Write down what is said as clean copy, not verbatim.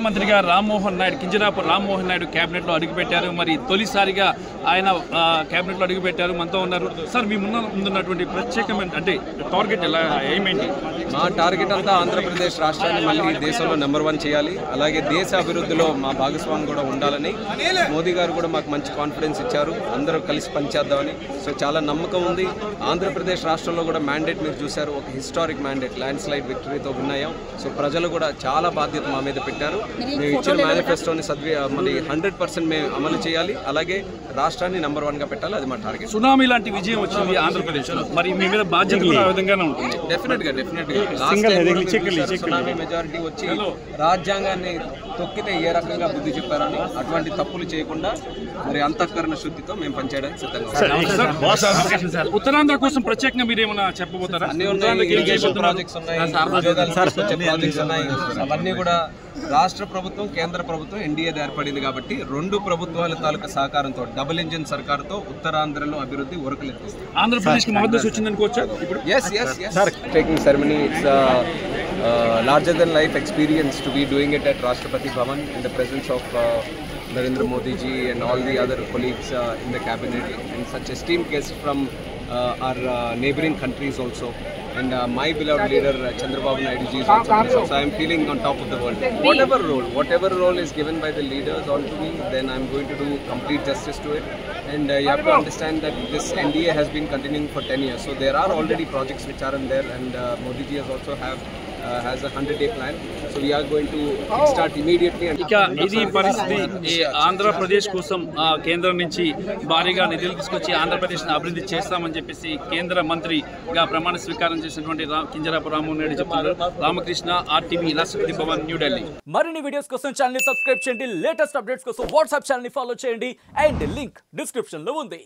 మంత్రిగా రామ్మోహన్ నాయుడు కింజరాపు రామ్మోహన్ నాయుడు క్యాబినెట్లో అడుగుపెట్టారు. మరి తొలిసారిగా ఆయన క్యాబినెట్లో అడుగుపెట్టారు. మనతో ఉన్నారు. సార్ మీ ముందున్నటువంటి ప్రత్యేకమైన అంటే టార్గెట్ ఎలా ఏమేంటి? మా టార్గెట్ అంతా ఆంధ్రప్రదేశ్ రాష్ట్రాన్ని మళ్ళీ దేశంలో నెంబర్ 1 చేయాలి. అలాగే దేశ అభివృద్ధిలో మా భాగస్వామి కూడా ఉండాలని మోదీ గారు కూడా మాకు మంచి కాన్ఫిడెన్స్ ఇచ్చారు. అందరూ కలిసి పనిచేద్దామని. సో చాలా నమ్మకం ఉంది. ఆంధ్రప్రదేశ్ రాష్ట్రంలో కూడా మ్యాండేట్ మీరు చూశారు, ఒక హిస్టారిక్ మ్యాండేట్, ల్యాండ్ స్లైడ్ విక్టరీతో విన్నాయం. సో ప్రజలు కూడా చాలా బాధ్యత మా మీద పెట్టారు. మేము ఇచ్చిన మేనిఫెస్టోని మరి 100% మేము అమలు చేయాలి. అలాగే రాష్ట్రాన్ని నెంబర్ 1గా పెట్టాలి. అది మా టార్గెట్. సునామీ లాంటి విజయం వచ్చింది ఆంధ్రప్రదేశ్లో. మరి మీ మీద బాధ్యత కూడా ఆ విధంగానే ఉంటుంది. డెఫినెట్గా సునామీ మెజారిటీ వచ్చి రాజ్యాంగాన్ని తొక్కితే ఏ రకంగా బుద్ధి చెప్పారని అటువంటి తప్పులు చేయకుండా మరి అంతఃకరణ శుద్ధితో మేము పనిచేయడానికి సిద్ధంగా. ఉత్తరాంధ్ర కోసం ప్రత్యేకంగా మీరు ఏమైనా చెప్పబోతారా? అన్ని ఉన్నాయి, ఇరిగేషన్ ప్రాజెక్ట్స్ ఉన్నాయి, ఉద్యోగాలు తీసుకొచ్చే ప్రాజెక్ట్స్ ఉన్నాయి. అవన్నీ కూడా రాష్ట్ర ప్రభుత్వం, కేంద్ర ప్రభుత్వం ఎన్డీఏది ఏర్పడింది కాబట్టి 2 ప్రభుత్వాల తాలూకా సహకారంతో డబుల్ ఇంజిన్ సర్కార్తో ఉత్తరాంధ్రలో అభివృద్ధి ఉరకలెత్తిస్తుంది. ఆంధ్రప్రదేశ్కి మద్దతు వచ్చిందనుకోవచ్చా? ఇప్పుడు taking ceremony, it's larger than life experience to be doing it at Rashtrapati Bhavan in the presence of Narendra Modi ji and all the other colleagues in the cabinet and such esteemed guests from our neighboring countries also. And my beloved leader Chandrababu Naidu ji is also with us. So I am feeling on top of the world. Whatever role is given by the leaders onto me, then I am going to do complete justice to it. And you have to understand that this NDA has been continuing for 10 years. So there are already projects which are in there, and Modi ji has also has a 100-day plan. So we are going to start immediately. ఇక ఇది పరిస్థితి. ఆంధ్రప్రదేశ్ కోసం కేంద్రం నుంచి భారీగా నిధులు తీసుకొచ్చి ఆంధ్రప్రదేశ్ని అభివృద్ధి చేస్తామని చెప్పేసి కేంద్ర మంత్రిగా ప్రమాణ స్వీకారం చేసినటువంటి కింజరాపు రామ్మోహన్ నాయుడు చెప్తున్నారు. రామకృష్ణ, ఆర్టీవీ, రాష్ట్రపతి భవన్, న్యూఢిల్లీ. మరిన్ని వీడియోస్ కోసం ఛానల్ ని సబ్స్క్రైబ్ చేయండి. లేటెస్ట్ అప్డేట్స్ కోసం వాట్సాప్ ఛానల్ ని ఫాలో చేయండి. అండ్ లింక్ డిస్క్రిప్షన్ లో ఉంది.